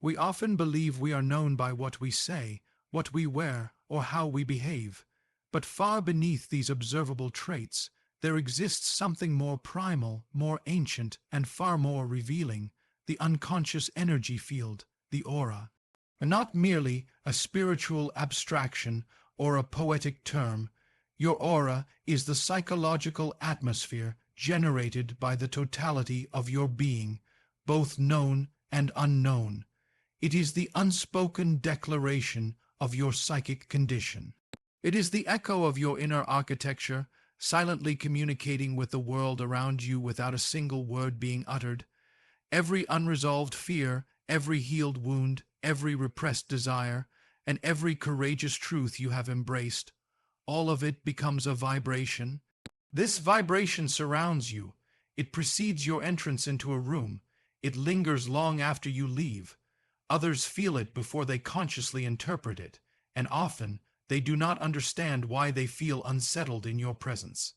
We often believe we are known by what we say, what we wear, or how we behave. But far beneath these observable traits, there exists something more primal, more ancient, and far more revealing: the unconscious energy field, the aura. And not merely a spiritual abstraction or a poetic term, your aura is the psychological atmosphere generated by the totality of your being, both known and unknown. It is the unspoken declaration of your psychic condition. It is the echo of your inner architecture, silently communicating with the world around you without a single word being uttered. Every unresolved fear, every healed wound, every repressed desire, and every courageous truth you have embraced, all of it becomes a vibration. This vibration surrounds you. It precedes your entrance into a room. It lingers long after you leave. Others feel it before they consciously interpret it, and often they do not understand why they feel unsettled in your presence.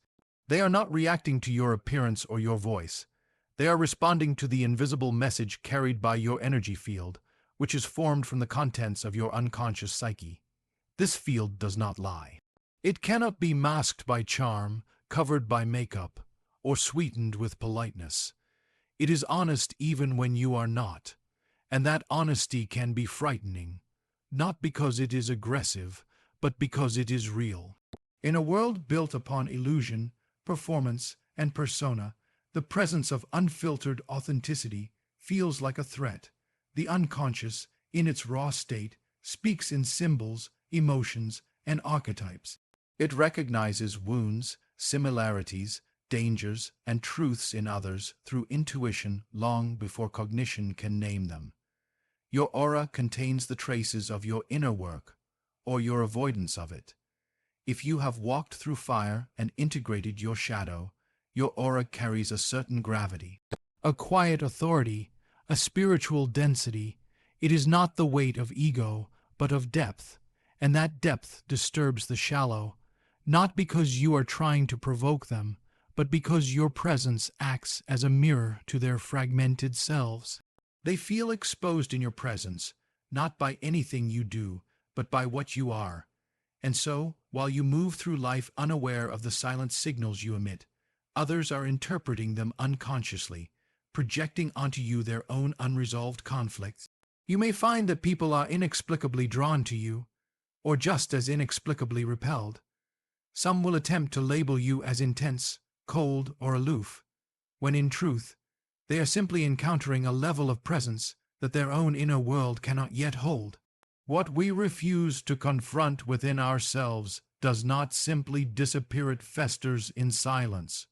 They are not reacting to your appearance or your voice. They are responding to the invisible message carried by your energy field, which is formed from the contents of your unconscious psyche. This field does not lie. It cannot be masked by charm, covered by makeup, or sweetened with politeness. It is honest even when you are not, and that honesty can be frightening, not because it is aggressive, but because it is real. In a world built upon illusion, performance, and persona, the presence of unfiltered authenticity feels like a threat. The unconscious, in its raw state, speaks in symbols, emotions, and archetypes. It recognizes wounds, similarities, dangers, and truths in others through intuition long before cognition can name them. Your aura contains the traces of your inner work, or your avoidance of it. If you have walked through fire and integrated your shadow, your aura carries a certain gravity, a quiet authority, a spiritual density. It is not the weight of ego, but of depth, and that depth disturbs the shallow, not because you are trying to provoke them, but because your presence acts as a mirror to their fragmented selves. They feel exposed in your presence, not by anything you do, but by what you are. And so, while you move through life unaware of the silent signals you emit, others are interpreting them unconsciously, projecting onto you their own unresolved conflicts. You may find that people are inexplicably drawn to you, or just as inexplicably repelled. Some will attempt to label you as intense, cold, or aloof, when in truth, they are simply encountering a level of presence that their own inner world cannot yet hold. What we refuse to confront within ourselves does not simply disappear, it festers in silence,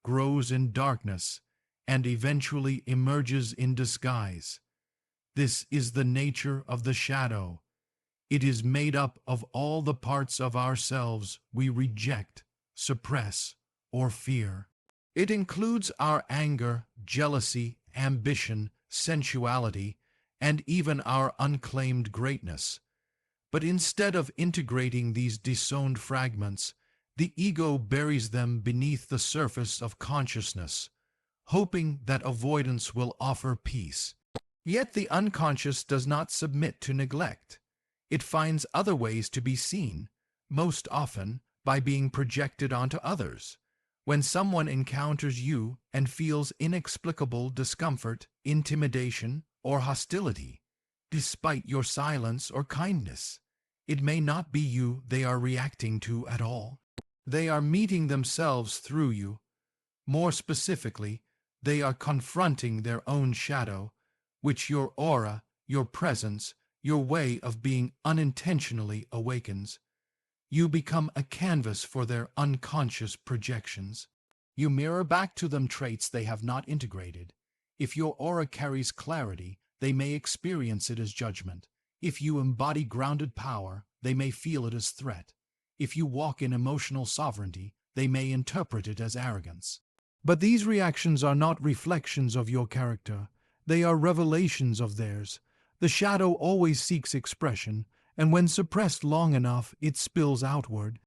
grows in darkness, and eventually emerges in disguise. This is the nature of the shadow. It is made up of all the parts of ourselves we reject, suppress, or fear. It includes our anger, jealousy, ambition, sensuality, and even our unclaimed greatness. But instead of integrating these disowned fragments, the ego buries them beneath the surface of consciousness, hoping that avoidance will offer peace. Yet the unconscious does not submit to neglect. It finds other ways to be seen, most often by being projected onto others. When someone encounters you and feels inexplicable discomfort, intimidation, or hostility, despite your silence or kindness, it may not be you they are reacting to at all. They are meeting themselves through you. More specifically, they are confronting their own shadow, which your aura, your presence, your way of being unintentionally awakens. You become a canvas for their unconscious projections. You mirror back to them traits they have not integrated. If your aura carries clarity, they may experience it as judgment. If you embody grounded power, they may feel it as threat. If you walk in emotional sovereignty, they may interpret it as arrogance. But these reactions are not reflections of your character. They are revelations of theirs. The shadow always seeks expression, and when suppressed long enough, it spills outward.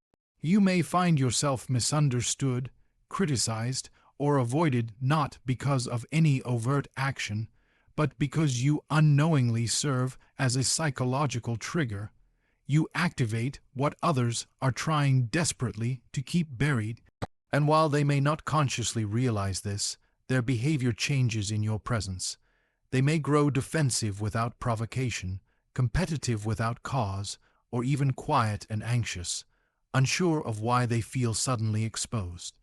You may find yourself misunderstood, criticized, or avoided not because of any overt action, but because you unknowingly serve as a psychological trigger. You activate what others are trying desperately to keep buried. And while they may not consciously realize this, their behavior changes in your presence. They may grow defensive without provocation, competitive without cause, or even quiet and anxious, unsure of why they feel suddenly exposed.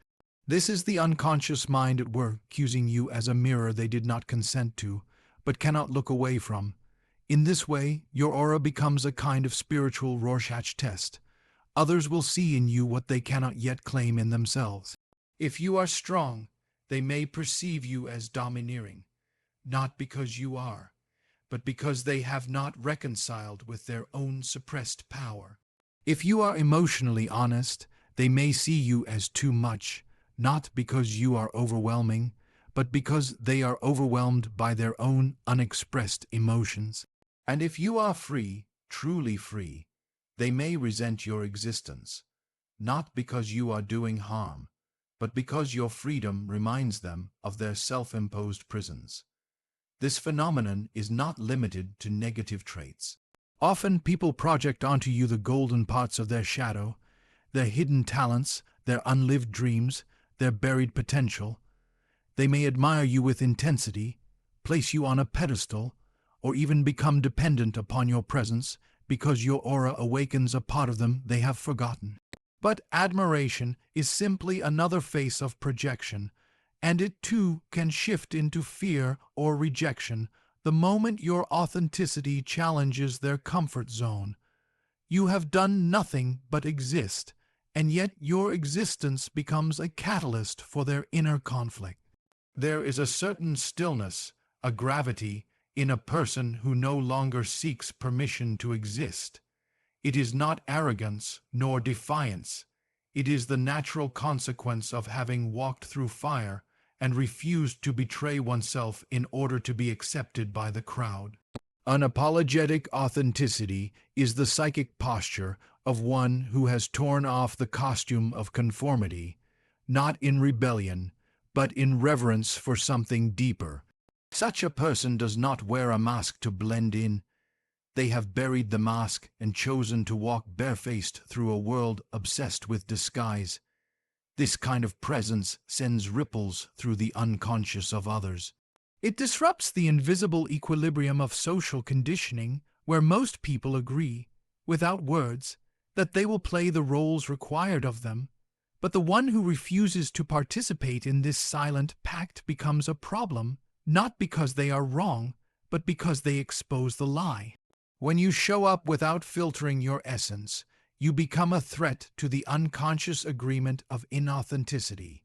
This is the unconscious mind at work, accusing you as a mirror they did not consent to, but cannot look away from. In this way, your aura becomes a kind of spiritual Rorschach test. Others will see in you what they cannot yet claim in themselves. If you are strong, they may perceive you as domineering, not because you are, but because they have not reconciled with their own suppressed power. If you are emotionally honest, they may see you as too much, not because you are overwhelming, but because they are overwhelmed by their own unexpressed emotions. And if you are free, truly free, they may resent your existence, not because you are doing harm, but because your freedom reminds them of their self-imposed prisons. This phenomenon is not limited to negative traits. Often people project onto you the golden parts of their shadow, their hidden talents, their unlived dreams, their buried potential. They may admire you with intensity, place you on a pedestal, or even become dependent upon your presence because your aura awakens a part of them they have forgotten. But admiration is simply another face of projection, and it too can shift into fear or rejection the moment your authenticity challenges their comfort zone. You have done nothing but exist, and yet your existence becomes a catalyst for their inner conflict. There is a certain stillness, a gravity, in a person who no longer seeks permission to exist. It is not arrogance nor defiance. It is the natural consequence of having walked through fire and refused to betray oneself in order to be accepted by the crowd. Unapologetic authenticity is the psychic posture of one who has torn off the costume of conformity, not in rebellion, but in reverence for something deeper. Such a person does not wear a mask to blend in. They have buried the mask and chosen to walk barefaced through a world obsessed with disguise. This kind of presence sends ripples through the unconscious of others. It disrupts the invisible equilibrium of social conditioning, where most people agree, without words, that they will play the roles required of them. But the one who refuses to participate in this silent pact becomes a problem, not because they are wrong, but because they expose the lie. When you show up without filtering your essence, you become a threat to the unconscious agreement of inauthenticity.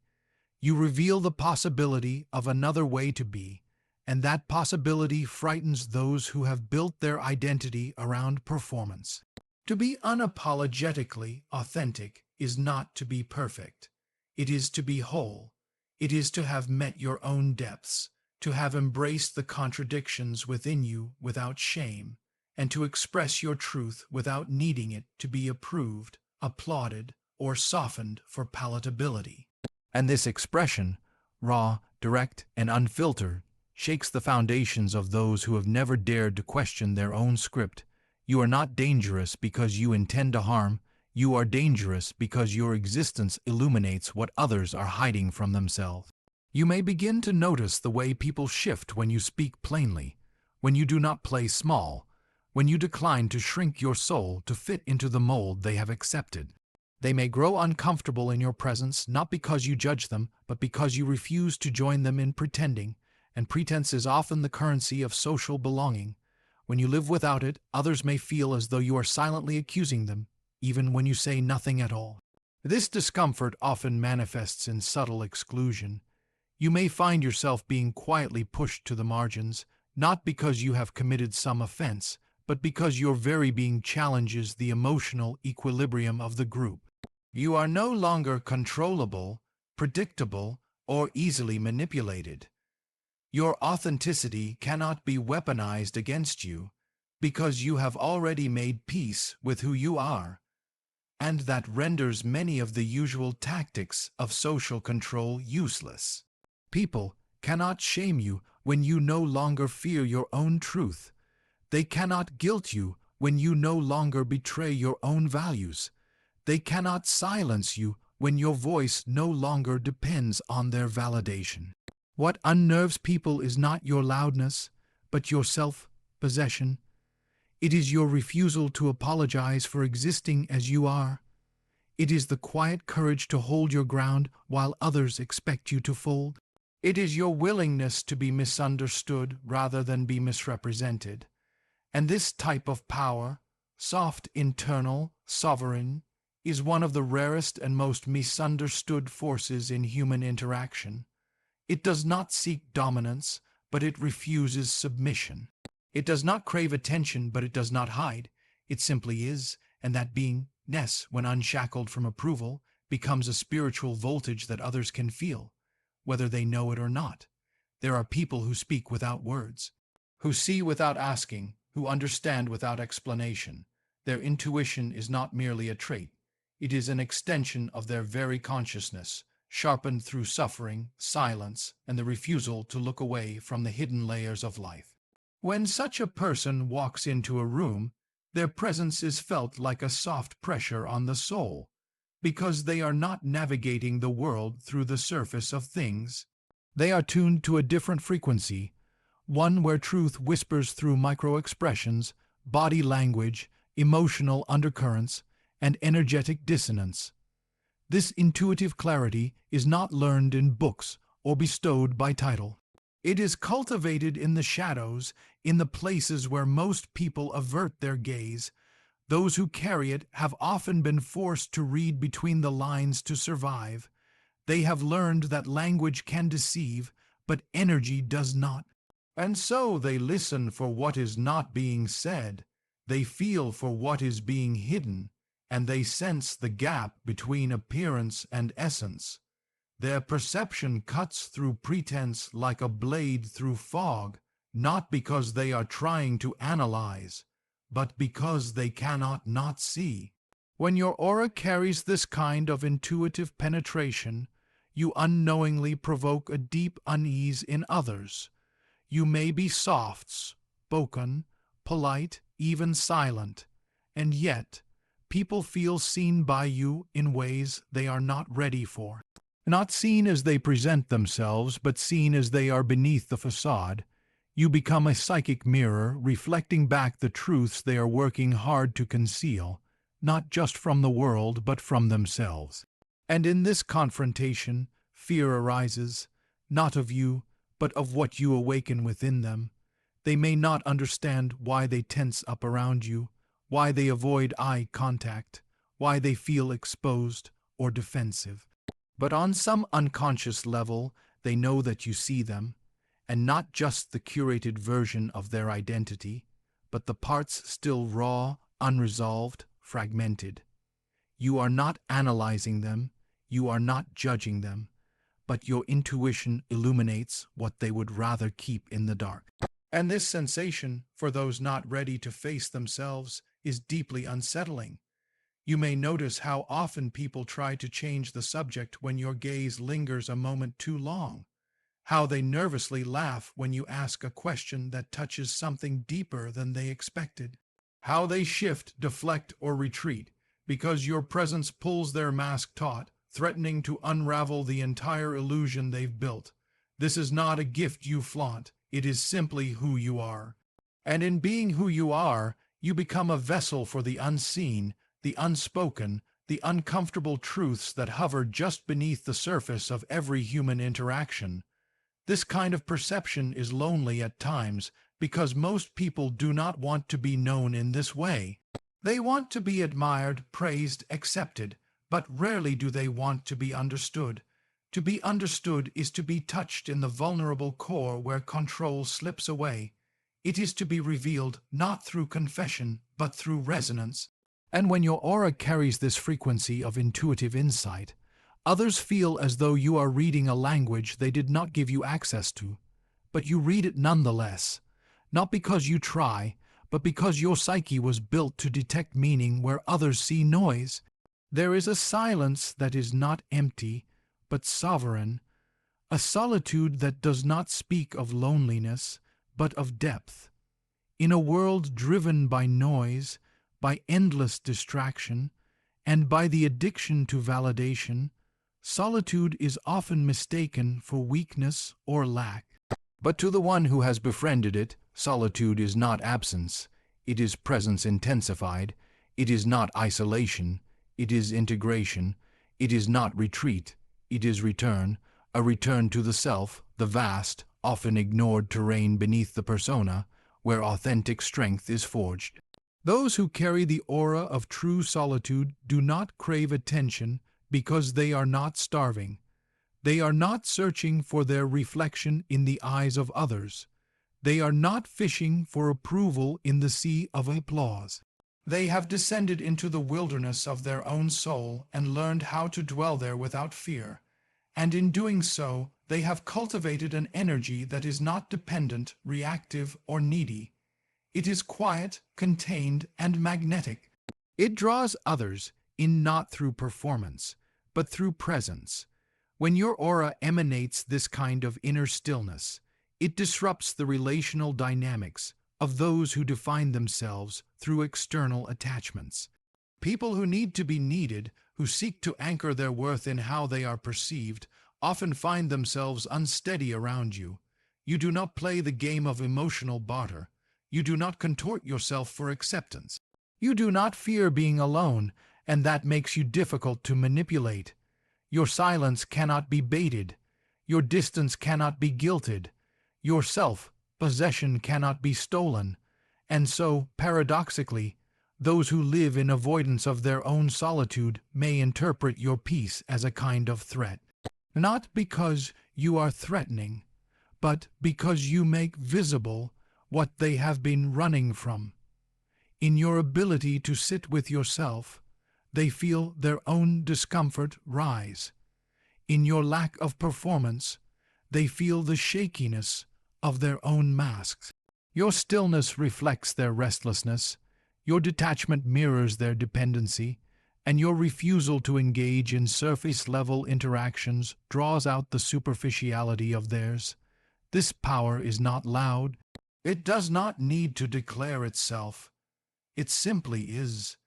You reveal the possibility of another way to be, and that possibility frightens those who have built their identity around performance. To be unapologetically authentic is not to be perfect. It is to be whole. It is to have met your own depths, to have embraced the contradictions within you without shame, and to express your truth without needing it to be approved, applauded, or softened for palatability. And this expression, raw, direct, and unfiltered, shakes the foundations of those who have never dared to question their own script. You are not dangerous because you intend to harm. You are dangerous because your existence illuminates what others are hiding from themselves. You may begin to notice the way people shift when you speak plainly, when you do not play small, when you decline to shrink your soul to fit into the mold they have accepted. They may grow uncomfortable in your presence not because you judge them, but because you refuse to join them in pretending, and pretense is often the currency of social belonging. When you live without it, others may feel as though you are silently accusing them, even when you say nothing at all. This discomfort often manifests in subtle exclusion. You may find yourself being quietly pushed to the margins, not because you have committed some offense, but because your very being challenges the emotional equilibrium of the group. You are no longer controllable, predictable, or easily manipulated. Your authenticity cannot be weaponized against you because you have already made peace with who you are, and that renders many of the usual tactics of social control useless. People, cannot shame you when you no longer fear your own truth. They cannot guilt you when you no longer betray your own values. They cannot silence you when your voice no longer depends on their validation. What unnerves people is not your loudness, but your self-possession. It is your refusal to apologize for existing as you are. It is the quiet courage to hold your ground while others expect you to fold. It is your willingness to be misunderstood rather than be misrepresented. And this type of power, soft, internal, sovereign, is one of the rarest and most misunderstood forces in human interaction. It does not seek dominance, but it refuses submission. It does not crave attention, but it does not hide. It simply is, and that beingness, when unshackled from approval, becomes a spiritual voltage that others can feel, whether they know it or not. There are people who speak without words, who see without asking, who understand without explanation. Their intuition is not merely a trait. It is an extension of their very consciousness, sharpened through suffering, silence, and the refusal to look away from the hidden layers of life. When such a person walks into a room, their presence is felt like a soft pressure on the soul, because they are not navigating the world through the surface of things. They are tuned to a different frequency, one where truth whispers through micro-expressions, body language, emotional undercurrents, and energetic dissonance. This intuitive clarity is not learned in books or bestowed by title. It is cultivated in the shadows, in the places where most people avert their gaze. Those who carry it have often been forced to read between the lines to survive. They have learned that language can deceive, but energy does not. And so they listen for what is not being said. They feel for what is being hidden, and they sense the gap between appearance and essence. Their perception cuts through pretense like a blade through fog, not because they are trying to analyze, but because they cannot not see. When your aura carries this kind of intuitive penetration, you unknowingly provoke a deep unease in others. You may be soft spoken, polite, even silent, and yet people feel seen by you in ways they are not ready for. Not seen as they present themselves, but seen as they are beneath the facade. You become a psychic mirror, reflecting back the truths they are working hard to conceal, not just from the world, but from themselves. And in this confrontation, fear arises, not of you, but of what you awaken within them. They may not understand why they tense up around you, why they avoid eye contact, why they feel exposed or defensive. But on some unconscious level, they know that you see them, and not just the curated version of their identity, but the parts still raw, unresolved, fragmented. You are not analyzing them, you are not judging them, but your intuition illuminates what they would rather keep in the dark. And this sensation, for those not ready to face themselves, is deeply unsettling. You may notice how often people try to change the subject when your gaze lingers a moment too long, how they nervously laugh when you ask a question that touches something deeper than they expected, how they shift, deflect, or retreat because your presence pulls their mask taut, threatening to unravel the entire illusion they've built. This is not a gift you flaunt, it is simply who you are. And in being who you are, you become a vessel for the unseen, the unspoken, the uncomfortable truths that hover just beneath the surface of every human interaction. This kind of perception is lonely at times because most people do not want to be known in this way. They want to be admired, praised, accepted, but rarely do they want to be understood. To be understood is to be touched in the vulnerable core where control slips away. It is to be revealed not through confession, but through resonance. And when your aura carries this frequency of intuitive insight, others feel as though you are reading a language they did not give you access to, but you read it nonetheless, not because you try, but because your psyche was built to detect meaning where others see noise. There is a silence that is not empty, but sovereign, a solitude that does not speak of loneliness, but of depth. In a world driven by noise, by endless distraction, and by the addiction to validation, solitude is often mistaken for weakness or lack. But to the one who has befriended it, solitude is not absence, it is presence intensified, it is not isolation, it is integration, it is not retreat, it is return, a return to the self, the vast, often ignored terrain beneath the persona, where authentic strength is forged. Those who carry the aura of true solitude do not crave attention because they are not starving. They are not searching for their reflection in the eyes of others. They are not fishing for approval in the sea of applause. They have descended into the wilderness of their own soul and learned how to dwell there without fear. And in doing so, they have cultivated an energy that is not dependent, reactive, or needy. It is quiet, contained, and magnetic. It draws others in not through performance, but through presence. When your aura emanates this kind of inner stillness, it disrupts the relational dynamics of those who define themselves through external attachments. People who need to be needed, who seek to anchor their worth in how they are perceived, often find themselves unsteady around you. You do not play the game of emotional barter. You do not contort yourself for acceptance. You do not fear being alone, and that makes you difficult to manipulate. Your silence cannot be baited. Your distance cannot be guilted. Your self-possession cannot be stolen. And so, paradoxically, those who live in avoidance of their own solitude may interpret your peace as a kind of threat. Not because you are threatening, but because you make visible what they have been running from. In your ability to sit with yourself, they feel their own discomfort rise. In your lack of performance, they feel the shakiness of their own masks. Your stillness reflects their restlessness, your detachment mirrors their dependency, and your refusal to engage in surface-level interactions draws out the superficiality of theirs. This power is not loud. It does not need to declare itself. It simply is.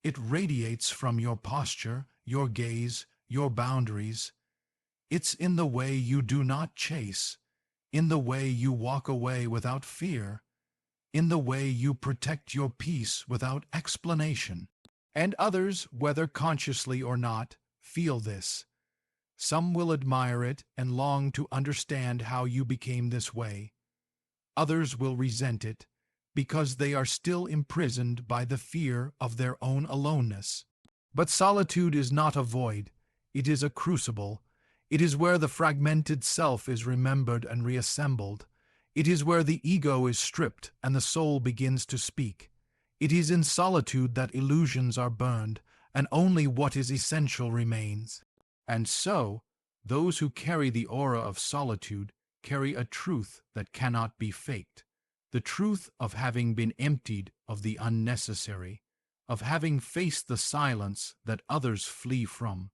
It radiates from your posture, your gaze, your boundaries. It's in the way you do not chase, in the way you walk away without fear, in the way you protect your peace without explanation. And others, whether consciously or not, feel this. Some will admire it and long to understand how you became this way. Others will resent it, because they are still imprisoned by the fear of their own aloneness. But solitude is not a void, it is a crucible. It is where the fragmented self is remembered and reassembled. It is where the ego is stripped and the soul begins to speak. It is in solitude that illusions are burned, and only what is essential remains. And so, those who carry the aura of solitude carry a truth that cannot be faked. The truth of having been emptied of the unnecessary, of having faced the silence that others flee from,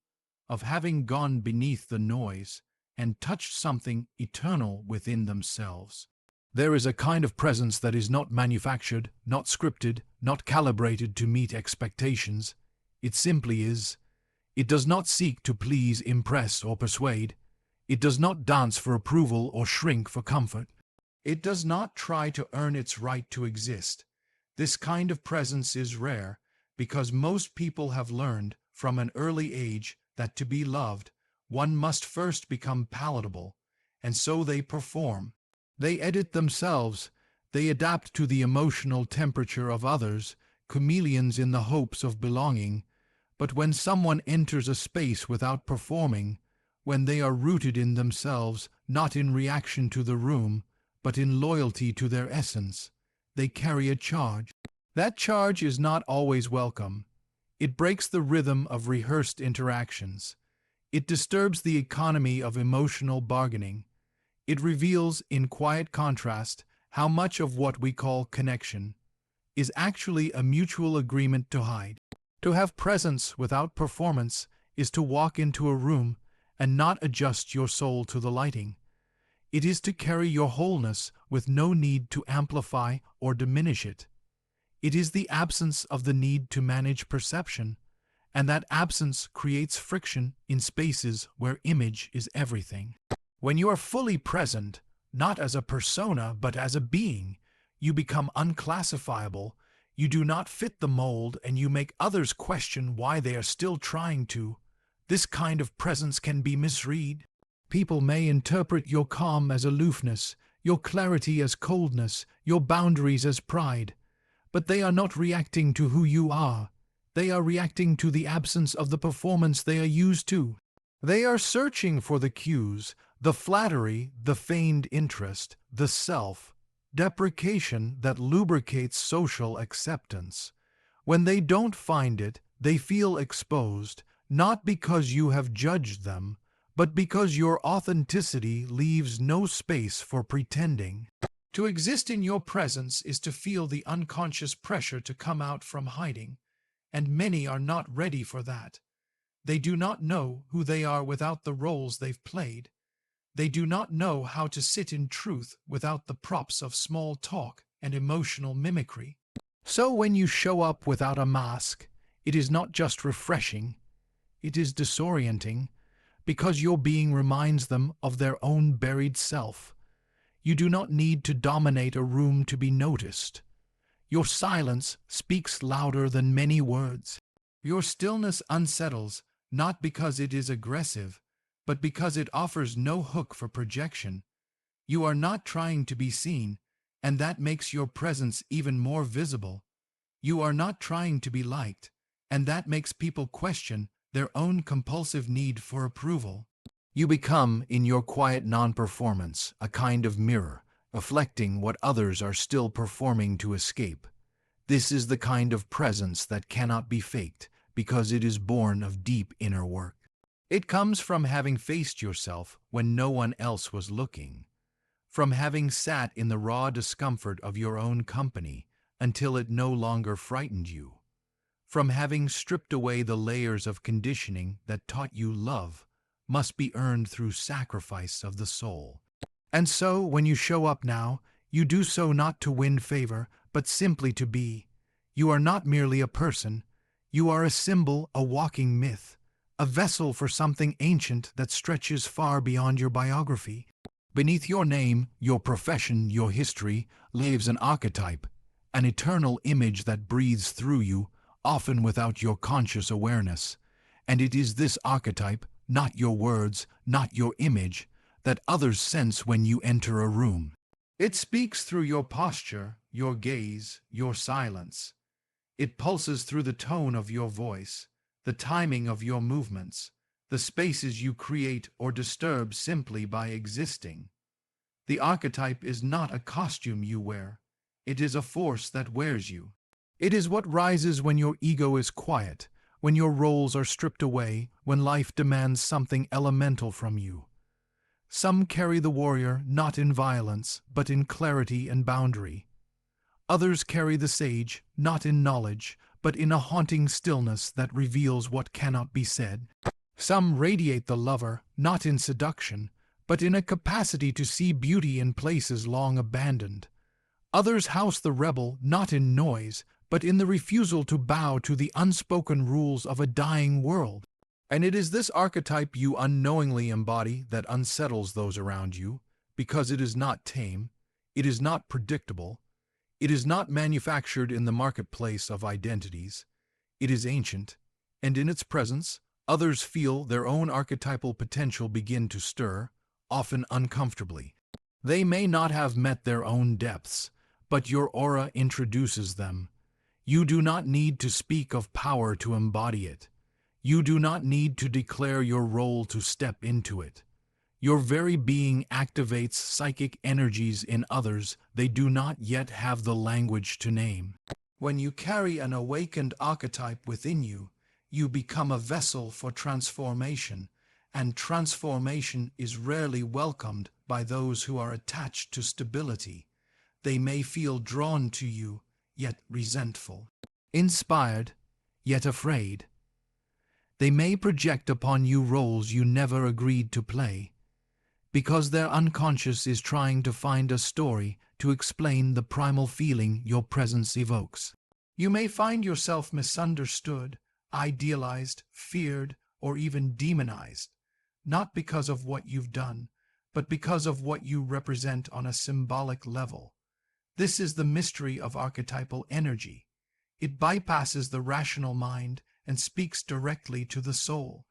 of having gone beneath the noise and touched something eternal within themselves. There is a kind of presence that is not manufactured, not scripted, not calibrated to meet expectations. It simply is. It does not seek to please, impress, or persuade. It does not dance for approval or shrink for comfort. It does not try to earn its right to exist. This kind of presence is rare because most people have learned from an early age that to be loved, one must first become palatable, and so they perform. They edit themselves. They adapt to the emotional temperature of others, chameleons in the hopes of belonging. But when someone enters a space without performing, when they are rooted in themselves, not in reaction to the room, but in loyalty to their essence, they carry a charge. That charge is not always welcome. It breaks the rhythm of rehearsed interactions. It disturbs the economy of emotional bargaining. It reveals, in quiet contrast, how much of what we call connection is actually a mutual agreement to hide. To have presence without performance is to walk into a room and not adjust your soul to the lighting. It is to carry your wholeness with no need to amplify or diminish it. It is the absence of the need to manage perception, and that absence creates friction in spaces where image is everything. When you are fully present, not as a persona but as a being, you become unclassifiable, you do not fit the mold, and you make others question why they are still trying to. This kind of presence can be misread. People may interpret your calm as aloofness, your clarity as coldness, your boundaries as pride, but they are not reacting to who you are. They are reacting to the absence of the performance they are used to. They are searching for the cues, the flattery, the feigned interest, the self-deprecation that lubricates social acceptance. When they don't find it, they feel exposed, not because you have judged them, but because your authenticity leaves no space for pretending. To exist in your presence is to feel the unconscious pressure to come out from hiding, and many are not ready for that. They do not know who they are without the roles they've played. They do not know how to sit in truth without the props of small talk and emotional mimicry. So when you show up without a mask, it is not just refreshing, it is disorienting, because your being reminds them of their own buried self. You do not need to dominate a room to be noticed. Your silence speaks louder than many words. Your stillness unsettles, not because it is aggressive, but because it offers no hook for projection. You are not trying to be seen, and that makes your presence even more visible. You are not trying to be liked, and that makes people question their own compulsive need for approval. You become, in your quiet non-performance, a kind of mirror, reflecting what others are still performing to escape. This is the kind of presence that cannot be faked, because it is born of deep inner work. It comes from having faced yourself when no one else was looking, from having sat in the raw discomfort of your own company until it no longer frightened you, from having stripped away the layers of conditioning that taught you love must be earned through sacrifice of the soul. And so, when you show up now, you do so not to win favor, but simply to be. You are not merely a person. You are a symbol, a walking myth, a vessel for something ancient that stretches far beyond your biography. Beneath your name, your profession, your history, lives an archetype, an eternal image that breathes through you, often without your conscious awareness. And it is this archetype, not your words, not your image, that others sense when you enter a room. It speaks through your posture, your gaze, your silence. It pulses through the tone of your voice, the timing of your movements, the spaces you create or disturb simply by existing. The archetype is not a costume you wear. It is a force that wears you. It is what rises when your ego is quiet, when your roles are stripped away, when life demands something elemental from you. Some carry the warrior not in violence, but in clarity and boundary. Others carry the sage not in knowledge, but in a haunting stillness that reveals what cannot be said. Some radiate the lover not in seduction, but in a capacity to see beauty in places long abandoned. Others house the rebel not in noise, but in the refusal to bow to the unspoken rules of a dying world. And it is this archetype you unknowingly embody that unsettles those around you, because it is not tame, it is not predictable, it is not manufactured in the marketplace of identities. It is ancient, and in its presence, others feel their own archetypal potential begin to stir, often uncomfortably. They may not have met their own depths, but your aura introduces them. You do not need to speak of power to embody it. You do not need to declare your role to step into it. Your very being activates psychic energies in others they do not yet have the language to name. When you carry an awakened archetype within you, you become a vessel for transformation, and transformation is rarely welcomed by those who are attached to stability. They may feel drawn to you, yet resentful, inspired, yet afraid. They may project upon you roles you never agreed to play, because their unconscious is trying to find a story to explain the primal feeling your presence evokes. You may find yourself misunderstood, idealized, feared, or even demonized, not because of what you've done, but because of what you represent on a symbolic level. This is the mystery of archetypal energy. It bypasses the rational mind and speaks directly to the soul.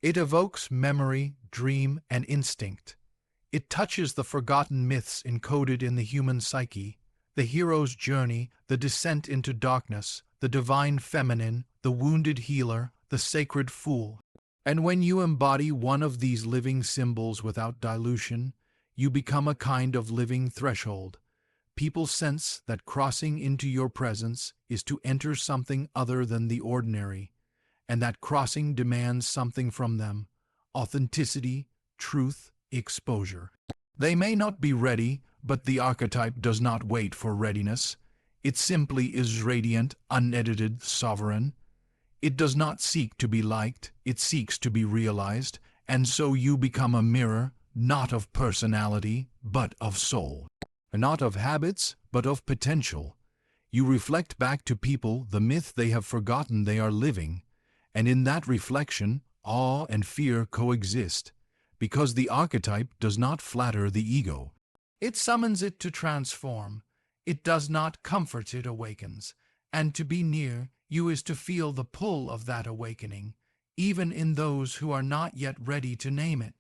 It evokes memory, dream, and instinct. It touches the forgotten myths encoded in the human psyche, the hero's journey, the descent into darkness, the divine feminine, the wounded healer, the sacred fool. And when you embody one of these living symbols without dilution, you become a kind of living threshold. People sense that crossing into your presence is to enter something other than the ordinary, and that crossing demands something from them: authenticity, truth, exposure. They may not be ready, but the archetype does not wait for readiness. It simply is radiant, unedited, sovereign. It does not seek to be liked, it seeks to be realized, and so you become a mirror, not of personality, but of soul. Not of habits, but of potential. You reflect back to people the myth they have forgotten they are living, and in that reflection, awe and fear coexist, because the archetype does not flatter the ego. It summons it to transform. It does not comfort, it awakens. And to be near you is to feel the pull of that awakening, even in those who are not yet ready to name it.